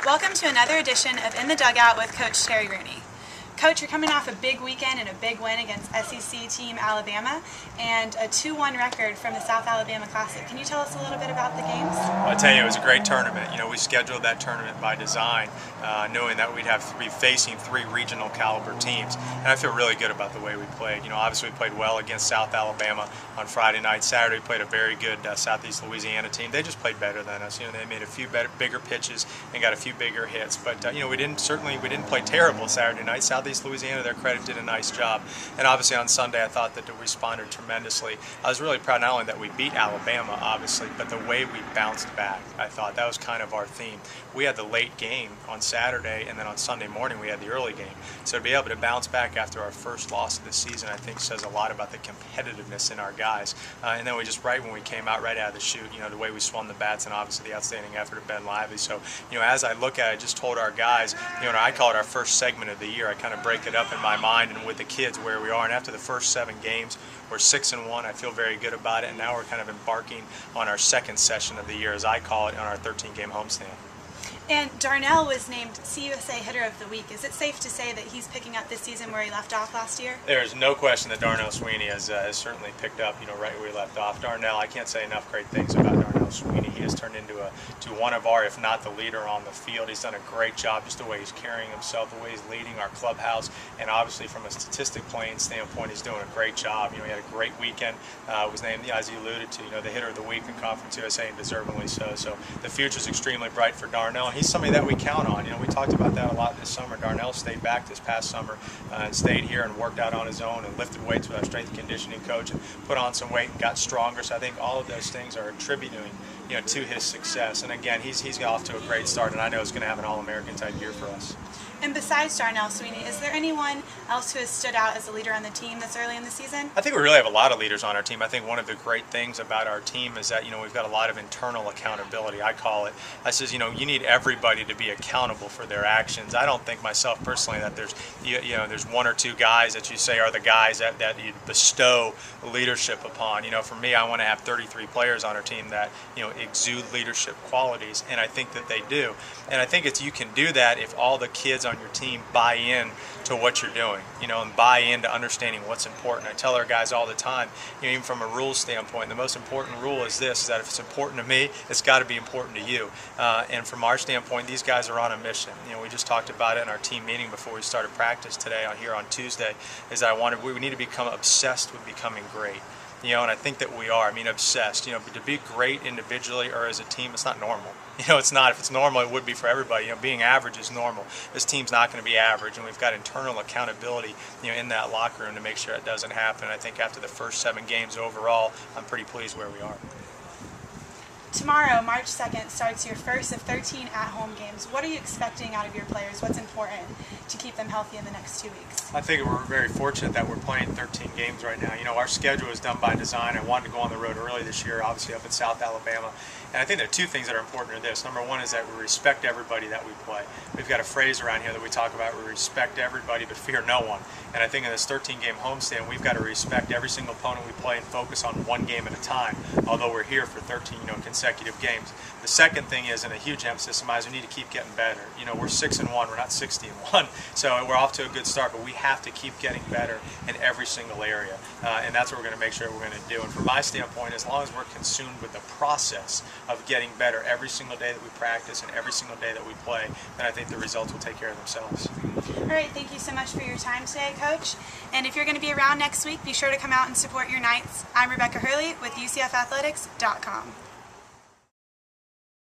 Welcome to another edition of In the Dugout with Coach Terry Rooney. Coach, you're coming off a big weekend and a big win against SEC team Alabama and a 2-1 record from the South Alabama Classic. Can you tell us a little bit about the games? Well, I tell you, it was a great tournament. We scheduled that tournament by design, knowing that we'd be facing 3 regional caliber teams, and I feel really good about the way we played. Obviously we played well against South Alabama on Friday night. Saturday we played a very good Southeast Louisiana team. They just played better than us. They made a few bigger pitches and got a few bigger hits, but we didn't play terrible Saturday night. Southeast Louisiana, their credit, did a nice job, and obviously on Sunday I thought that they responded tremendously. I was really proud not only that we beat Alabama, obviously, but the way we bounced back. I thought that was kind of our theme. We had the late game on Saturday, and then on Sunday morning we had the early game. So to be able to bounce back after our first loss of the season, I think says a lot about the competitiveness in our guys. And then we just, right when we came out right out of the chute, the way we swung the bats, and obviously the outstanding effort of Ben Lively. So as I look at it, I just told our guys, I call it our first segment of the year. I kind of break it up in my mind and with the kids where we are. And after the first 7 games, we're 6-1. I feel very good about it. And now we're kind of embarking on our second session of the year, as I call it, on our 13-game homestand. And Darnell was named CUSA Hitter of the Week. Is it safe to say that he's picking up this season where he left off last year? There's no question that Darnell Sweeney has certainly picked up, right where he left off. Darnell, I can't say enough great things about Darnell Sweeney. He has turned into one of our, if not the leader on the field. He's done a great job, just the way he's carrying himself, the way he's leading our clubhouse, and obviously from a statistic playing standpoint, he's doing a great job. He had a great weekend. Was named, as he alluded to, the Hitter of the Week in Conference USA, and deservingly so. So the future's extremely bright for Darnell. He's somebody that we count on. We talked about that a lot this summer. Darnell stayed back this past summer and stayed here and worked out on his own and lifted weights with our strength and conditioning coach and put on some weight and got stronger. So I think all of those things are attributing to his success. And again, he's got off to a great start, and I know he's going to have an All-American type year for us. And besides Darnell Sweeney, is there anyone else who has stood out as a leader on the team this early in the season? I think we really have a lot of leaders on our team. I think one of the great things about our team is that we've got a lot of internal accountability. I call it. I says you need everybody to be accountable for their actions. I don't think myself personally that there's there's 1 or 2 guys that you say are the guys that you bestow leadership upon. For me, I want to have 33 players on our team that exude leadership qualities, and I think that they do. And I think you can do that if all the kids on your team buy in to what you're doing, and buy into understanding what's important. I tell our guys all the time, even from a rules standpoint, the most important rule is this, is that if it's important to me, it's got to be important to you. And from our standpoint, these guys are on a mission. We just talked about it in our team meeting before we started practice today here on Tuesday, is that we need to become obsessed with becoming great. And I think that we are. Obsessed. To be great individually or as a team, it's not normal. It's not. If it's normal, it would be for everybody. Being average is normal. This team's not going to be average, and we've got internal accountability, in that locker room to make sure it doesn't happen. I think after the first 7 games overall, I'm pretty pleased where we are. Tomorrow, March 2nd, starts your first of 13 at-home games. What are you expecting out of your players? What's important to keep them healthy in the next 2 weeks? I think we're very fortunate that we're playing 13 games right now. Our schedule is done by design. I wanted to go on the road early this year, obviously up in South Alabama. And I think there are 2 things that are important to this. Number 1 is that we respect everybody that we play. We've got a phrase around here that we talk about, we respect everybody but fear no one. And I think in this 13-game homestand, we've got to respect every single opponent we play and focus on 1 game at a time, although we're here for 13 consecutive games. The second thing is, and a huge emphasis of mine, is we need to keep getting better. We're 6-1, we're not 60-1, so we're off to a good start, but we have to keep getting better in every single area, and that's what we're going to make sure we're going to do. And from my standpoint, as long as we're consumed with the process of getting better every single day that we practice and every single day that we play, then I think the results will take care of themselves. All right, thank you so much for your time today, Coach. And if you're going to be around next week, be sure to come out and support your Knights. I'm Rebecca Hurley with UCFathletics.com.